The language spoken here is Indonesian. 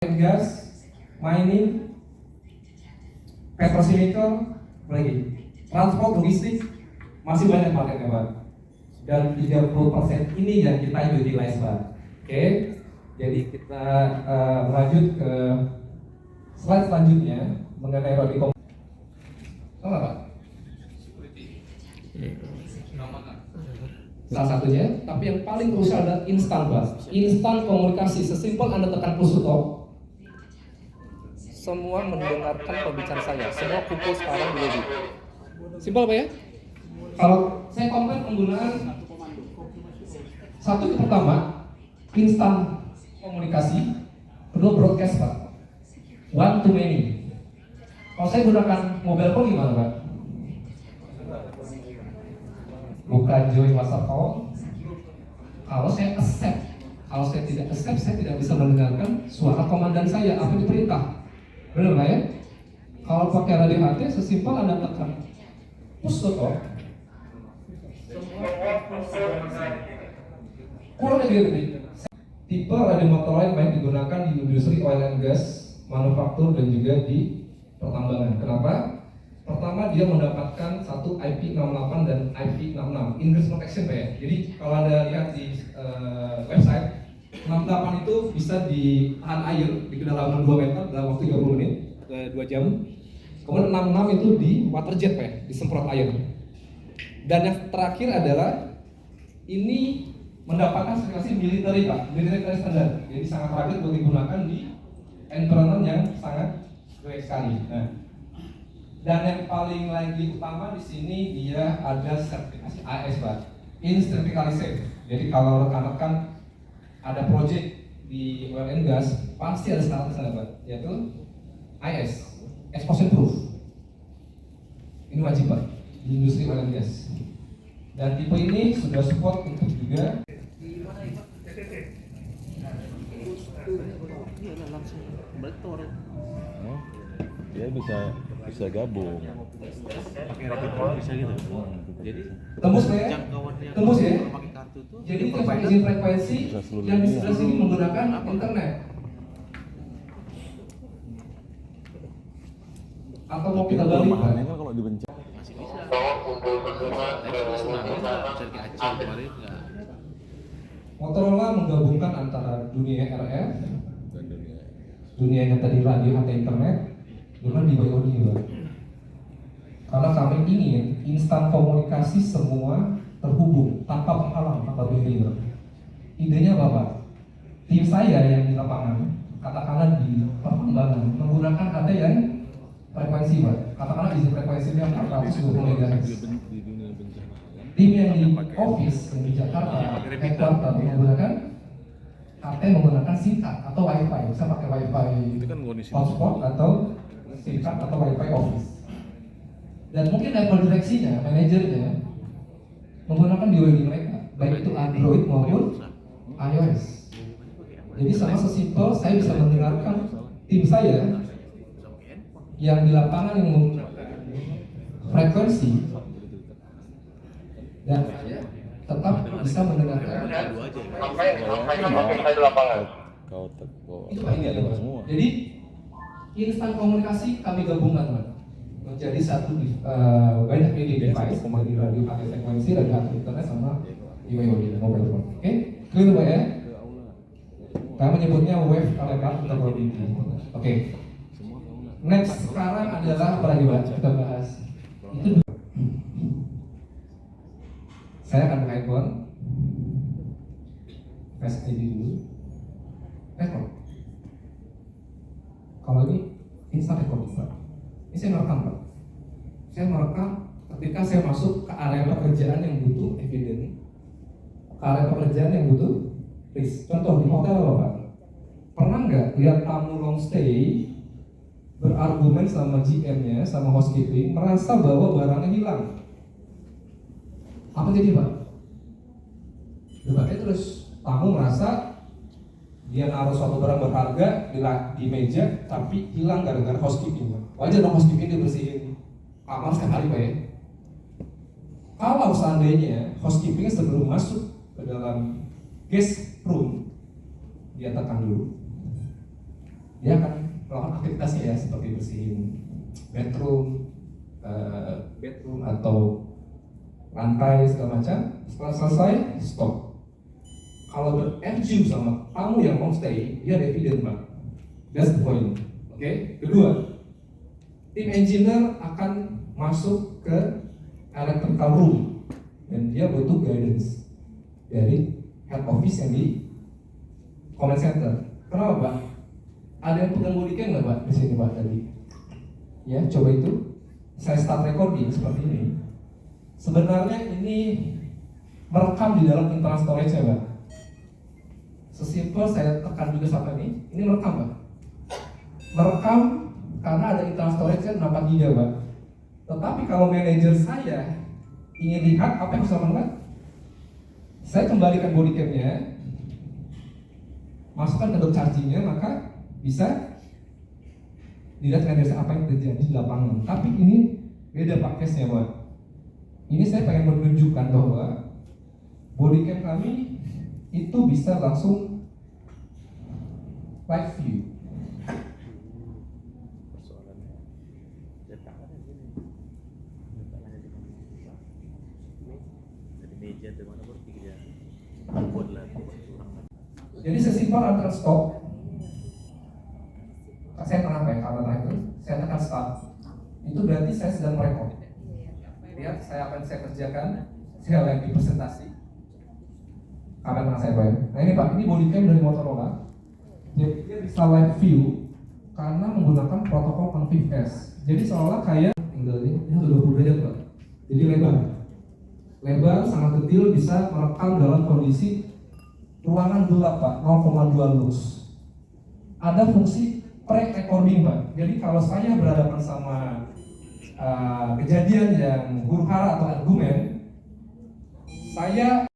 gas, mining, petrochemical, lagi transport, logistik, masih banyak marketnya Pak. Dan 30% ini yang kita utilize Pak. Oke, jadi kita lanjut ke slide selanjutnya mengenai rodi sama Pak. Salah satunya, tapi yang paling krusial adalah instan Pak. Instan komunikasi, sesimpel Anda tekan push to talk, semua mendengarkan pembicaraan saya. Semua kumpul sekarang di lobby. Simpel Pak ya? Kalau saya compare penggunaan satu, yang pertama instan komunikasi, kedua broadcast Pak. One to many. Kalau saya gunakan mobile phone gimana Pak? Buka join WhatsApp call. Kalau saya accept, kalau saya tidak accept, saya tidak bisa mendengarkan suara komandan saya apa yang diperintah. Benar Pak ya? Kalau pakai radio HT, sesimpel Anda tekan push to talk. Kurang lebih tipe radio motor lain baik digunakan di industri oil and gas, manufaktur dan juga di pertambangan. Kenapa? Pertama, dia mendapatkan satu IP68 dan IP66 Ingress Protection Pak ya. Jadi kalau Anda lihat di website, 68 itu bisa ditahan air di kedalaman 2 meter dalam waktu 30 menit, 2 jam. Kemudian 66 itu di water jet Pak ya, disemprot air. Dan yang terakhir adalah ini mendapatkan sertifikasi military Pak, military standard. Jadi sangat rugged untuk digunakan di environment yang sangat baik sekali. Nah, dan yang paling lagi utama di sini dia ada sertifikasi AS Pak, Instrumentally Safe. Jadi kalau rekan-rekan ada project di oil and gas pasti ada standar Pak, yaitu IS, explosion proof. Ini wajib Pak di industri oil and gas. Dan tipe ini sudah support untuk juga dia bisa gabung pakai rapid call bisa gitu. Jadi tembus ya, tembus ya. Jadi itu izin frekuensi yang di sebelah sini menggunakan internet. Atau mau kita balik Pak? Kan kalau dibencana masih bisa. Motorola menggabungkan antara dunia RF, dunia yang tadi radio atau internet, dengan BYOD Pak. Karena kami ingin instan komunikasi semua terhubung tanpa penghalang, tanpa barrier. Idenya apa Pak? Tim saya yang di lapangan, katakanlah di pertambangan, menggunakan ada yang frekuensi Pak. Katakanlah izin frekuensinya 420 MHz. Tim yang di office yang di Jakarta, headquarter menggunakan KT menggunakan SIM card atau WiFi. Bisa pakai WiFi hotspot atau SIM card atau WiFi office. Dan mungkin level direksinya, manajernya menggunakan BYOD mereka, baik itu Android maupun iOS. Jadi sama sesimpel saya bisa mendengarkan tim saya yang di lapangan yang frekuensi dan tetap bisa mendengarkan. Itu Pak ini ada semua. Jadi instan komunikasi kami gabungkan Pak menjadi satu banyak device dari radio pakai frekuensi, radio pakai internet sama BYOD mobile phone. Oke, clear Pak ya? Kami menyebutnya wave telegraph interconnectivity. Oke. Next sekarang adalah apa lagi Pak? Kita bahas. Itu saya akan pakai handphone, Face ID dulu, record. Kalau ini instant recording Pak. Ini saya merekam Pak. Saya merekam ketika saya masuk ke area pekerjaan yang butuh evidence, ke area pekerjaan yang butuh risk. Contoh di hotel apa Pak? Pernah nggak lihat tamu long stay berargumen sama GM-nya, sama housekeeping, merasa bahwa barangnya hilang? Apa jadi Pak? Debatnya terus tamu merasa dia naruh suatu barang berharga di meja tapi hilang gara-gara housekeeping Pak. Wajar dong housekeeping dia bersihin kamar setiap hari Pak ya. Kalau seandainya housekeeping sebelum masuk ke dalam guest room, dia tekan dulu dia akan melakukan aktivitasnya ya, seperti bersihin bedroom, atau lantai segala macam. Setelah selesai, stop. Kalau ber-FGU sama tamu yang mau stay, dia ada evidence, Pak. That's the point. Oke. Kedua, tim engineer akan masuk ke electrical room dan dia butuh guidance dari head office yang di command center. Kenapa, Pak? Ada yang pegang body cam nggak, Pak, di sini, Pak, tadi? Ya, coba itu. Saya start recording seperti ini. Sebenarnya ini merekam di dalam internal storage-nya, Pak. Sesimpel saya tekan juga sampai ini merekam, Pak. Merekam karena ada internal storage-nya 64 GB, Pak. Tetapi kalau manajer saya ingin lihat apa yang saya lakukan, saya kembalikan body cam-nya, masukkan ke dock charging-nya, maka bisa dilihat manajer apa yang terjadi di lapangan. Tapi ini beda, Pak, case-nya, Pak. Ini saya pengen menunjukkan bahwa body cam kami itu bisa langsung live view. Persoalannya letaknya gini, letaknya di mana? Dari meja dari mana baru dia buat lagi curang. Jadi sesimpel antara stop, saya tekan apa ya, kalau itu saya tekan start, itu berarti saya sedang merekod. Lihat, saya akan saya kerjakan, saya lagi presentasi. Kamera saya, Pak. Nah ini, Pak, ini body cam dari Motorola. Jadi dia bisa live view karena menggunakan protokol Conviv-S. Jadi seolah kayak angle ini udah 20 derajat, Pak. Jadi lebar sangat detail, bisa merekam dalam kondisi ruangan gelap, Pak, 0,2 lux. Ada fungsi pre-recording, Pak. Jadi kalau saya berhadapan sama kejadian yang huru-hara atau argumen, saya